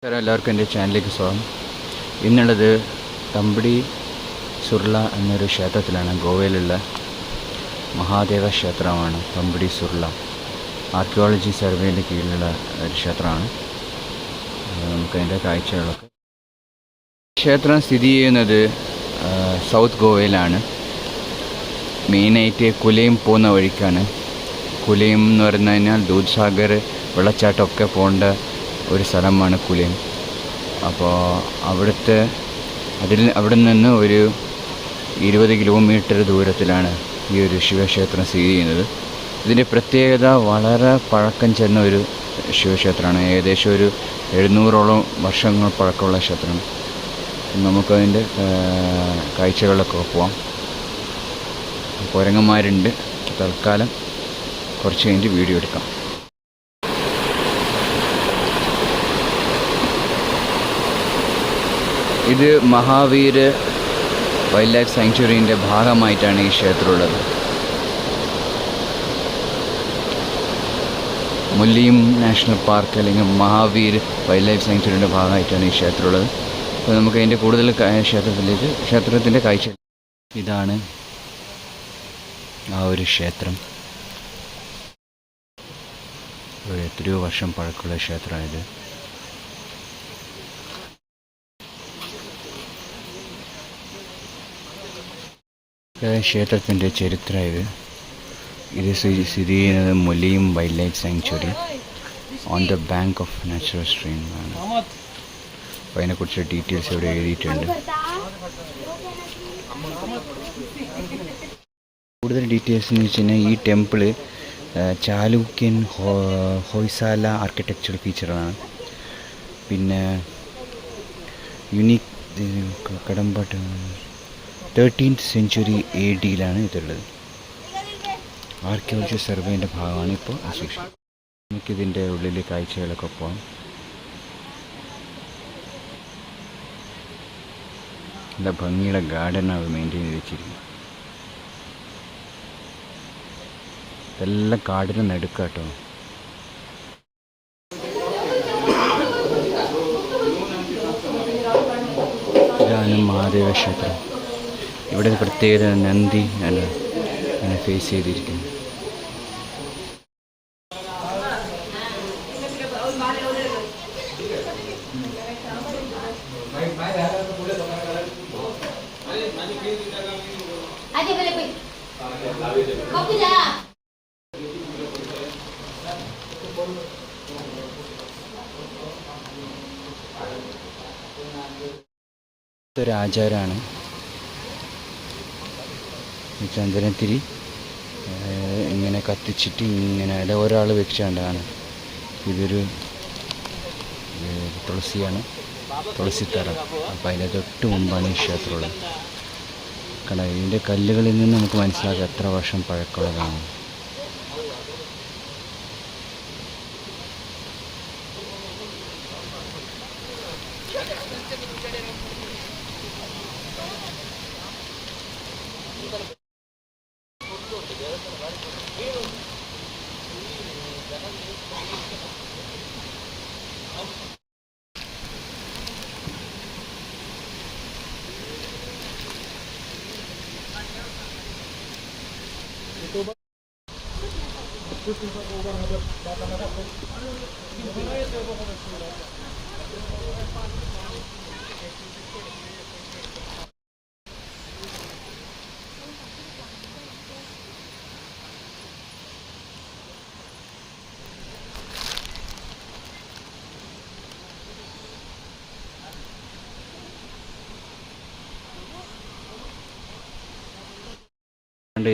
എല്ലാവർക്കും എൻ്റെ ചാനലിലേക്ക് സ്വാഗതം. ഇന്നുള്ളത് തമ്പടി സുർല എന്നൊരു ക്ഷേത്രത്തിലാണ്. ഗോവയിലുള്ള മഹാദേവ ക്ഷേത്രമാണ് തമ്പടി സുർല. ആർക്കിയോളജി സർവേയുടെ കീഴിലുള്ള ഒരു ക്ഷേത്രമാണ്. നമുക്കതിൻ്റെ കാഴ്ചകളൊക്കെ. ക്ഷേത്രം സ്ഥിതി ചെയ്യുന്നത് സൗത്ത് ഗോവയിലാണ്. മെയിനായിട്ട് കുലയും പോകുന്ന വഴിക്കാണ്. കുലയും എന്ന് പറഞ്ഞു കഴിഞ്ഞാൽ ദൂദ്സാഗർ വെള്ളച്ചാട്ടമൊക്കെ പോകേണ്ട ഒരു സ്ഥലമാണ് കുലയും. അപ്പോൾ അവിടെ നിന്ന് ഒരു 20 കിലോമീറ്റർ ദൂരത്തിലാണ് ഈ ഒരു ശിവക്ഷേത്രം സ്ഥിതി ചെയ്യുന്നത്. ഇതിൻ്റെ പ്രത്യേകത വളരെ പഴക്കം ചെന്ന ഒരു ശിവക്ഷേത്രമാണ്. ഏകദേശം ഒരു 700ഓളം വർഷങ്ങൾ പഴക്കമുള്ള ക്ഷേത്രമാണ്. നമുക്കതിൻ്റെ കാഴ്ചകളിലൊക്കെ പോവാം. കുരങ്ങന്മാരുണ്ട്. തൽക്കാലം കുറച്ച് കഴിഞ്ഞ് വീഡിയോ എടുക്കാം. ഇത് മഹാവീർ വൈൽഡ് ലൈഫ് സാങ്ച്വറീൻ്റെ ഭാഗമായിട്ടാണ് ഈ ക്ഷേത്രമുള്ളത്. മുല്ലിയും നാഷണൽ പാർക്ക് അല്ലെങ്കിൽ മഹാവീർ വൈൽഡ് ലൈഫ് സാങ്ച്വറിൻ്റെ ഭാഗമായിട്ടാണ് ഈ ക്ഷേത്രമുള്ളത്. അപ്പോൾ നമുക്ക് അതിൻ്റെ കൂടുതൽ ക്ഷേത്രത്തിൻ്റെ കാഴ്ച. ഇതാണ് ആ ഒരു ക്ഷേത്രം. എത്രയോ വർഷം പഴക്കമുള്ള ക്ഷേത്രമാണിത്. ക്ഷേത്രത്തിൻ്റെ ചരിത്രം ഇത് സ്ഥിതി ചെയ്യുന്നത് മുല്ലിയും wildlife sanctuary on the bank of natural stream ആണ്. അപ്പോൾ അതിനെക്കുറിച്ച് ഡീറ്റെയിൽസ് ഇവിടെ എഴുതിയിട്ടുണ്ട്. കൂടുതൽ ഡീറ്റെയിൽസ് എന്ന് വെച്ച് കഴിഞ്ഞാൽ ഈ ടെമ്പിള് ചാലൂക്യൻ ഹൊയ്സാല ആർക്കിടെക്ചറൽ ഫീച്ചറാണ്. പിന്നെ unique Kadambattu 13th century AD ഇതുള്ളത്. ആർക്കിയോളജി സർവേൻ്റെ ഭാഗമാണ് ഇപ്പോൾ സൂക്ഷിക്കുന്നത്. നമുക്കിതിൻ്റെ ഉള്ളിൽ കാഴ്ചകളൊക്കെ പോകാം. നല്ല ഭംഗിയുടെ ഗാർഡനാണ് മെയിൻറ്റെയിൻ ചെയ്ത് വെച്ചിരിക്കുന്നത്. ഇതെല്ലാം കാടിന് നടുക്കാട്ടോ. ഇതാണ് മഹാദേവ ക്ഷേത്രം. ഇവിടെ പ്രത്യേകത നന്ദി ഇങ്ങനെ ഫേസ് ചെയ്തിരിക്കുന്നു. ഇതൊരു ആചാരമാണ്. ചന്ദനത്തിരി ഇങ്ങനെ കത്തിച്ചിട്ട് ഇങ്ങനെ ഒരാൾ വെച്ചാണ്ടാണ്. ഇതൊരു തുളസിയാണ്, തുളസിത്തറ. അപ്പോൾ അതിൻ്റെ തൊട്ട് മുമ്പാണ് ഈ ക്ഷേത്രമുള്ളത്. കാരണം ഇതിൻ്റെ കല്ലുകളിൽ നിന്ന് നമുക്ക് മനസ്സിലാക്കാം എത്ര വർഷം പഴക്കമുള്ളതാണ്.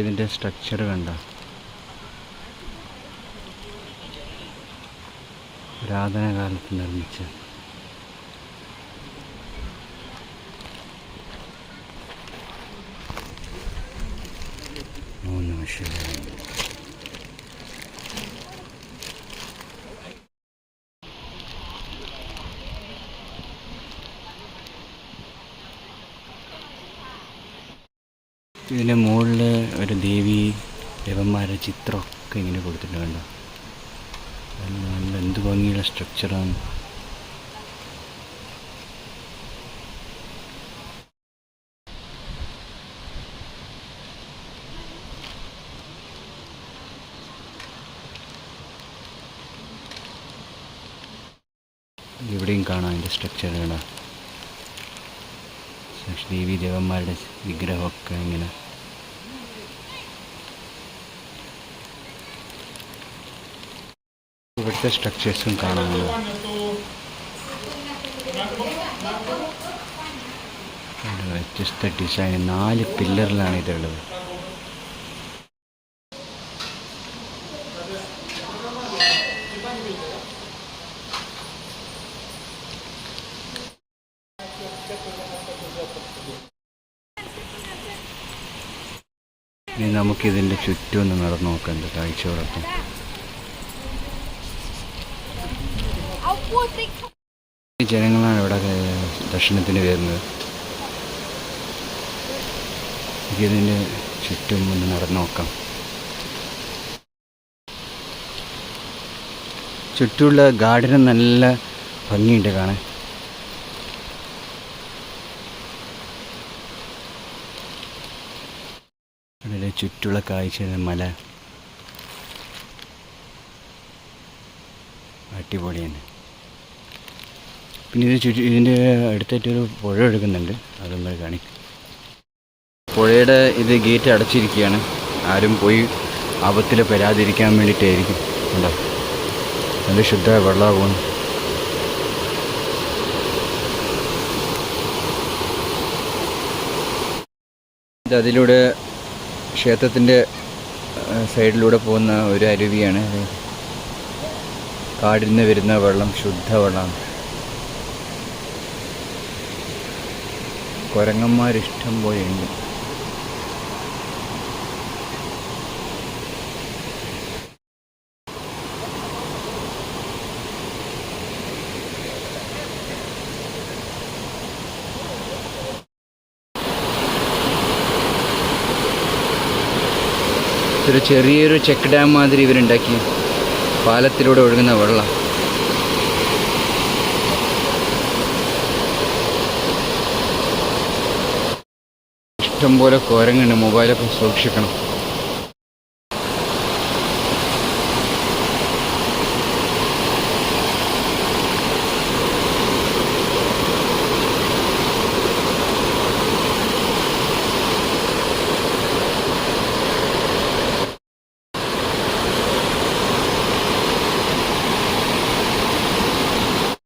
ഇതിൻ്റെ സ്ട്രക്ചർ കണ്ട പുരാതന കാലത്ത് നിർമ്മിച്ച മൂന്ന് മനുഷ്യരാണ്. ഇതിൻ്റെ മുകളിൽ ഒരു ദേവന്മാരുടെ ചിത്രമൊക്കെ ഇങ്ങനെ കൊടുത്തിട്ടുണ്ട്. കണ്ടോ? നല്ല എന്ത് ഭംഗിയുള്ള സ്ട്രക്ചറാണ്. ഇവിടെയും കാണാം അതിൻ്റെ സ്ട്രക്ചറുകൾ. ദേവി ദേവന്മാരുടെ വിഗ്രഹമൊക്കെ ഇങ്ങനെ. ഇവിടുത്തെ സ്ട്രക്ചേഴ്സും കാണാമല്ലോ. വ്യത്യസ്ത ഡിസൈൻ 4 പില്ലറിലാണ് ഇതുള്ളത്. ഇനി നമുക്കിതിൻ്റെ ചുറ്റും ഒന്ന് നടന്നു നോക്കാം എന്താ കാഴ്ചകളൊക്കെ. ജനങ്ങളാണ് ഇവിടെ ദർശനത്തിന് വരുന്നത്. ഇതിൻ്റെ ചുറ്റും ഒന്ന് നടന്നു നോക്കാം. ചുറ്റുമുള്ള ഗാർഡന് നല്ല ഭംഗിയുണ്ട് കാണാൻ. അതിൻ്റെ ചുറ്റുള്ള കാഴ്ച മല അടിപൊളിയാണ്. പിന്നെ ഇതിൻ്റെ അടുത്തായിട്ടൊരു പുഴ ഒഴുകുന്നുണ്ട്, അതും കാണിക്കും. പുഴയുടെ ഗേറ്റ് അടച്ചിരിക്കുകയാണ്. ആരും പോയി ആപത്തിൽ പെരാതിരിക്കാൻ വേണ്ടിയിട്ടായിരിക്കും. ഉണ്ടോ, നല്ല ശുദ്ധ വെള്ളമാണ് പോകുന്നത്. അതിലൂടെ ക്ഷേത്രത്തിൻ്റെ സൈഡിലൂടെ പോകുന്ന ഒരു അരുവിയാണ്. കാടിൽ നിന്ന് വരുന്ന വെള്ളം ശുദ്ധ വെള്ളമാണ്. കുരങ്ങന്മാരിഷ്ടം പോലെയുണ്ട്. ഒരു ചെറിയൊരു ചെക്ക് ഡാം മാതിരി ഇവരുണ്ടാക്കി. പാലത്തിലൂടെ ഒഴുകുന്ന വെള്ളം. ഇഷ്ടംപോലെ കുരങ്ങുണ്ട്. മൊബൈലൊക്കെ സൂക്ഷിക്കണം.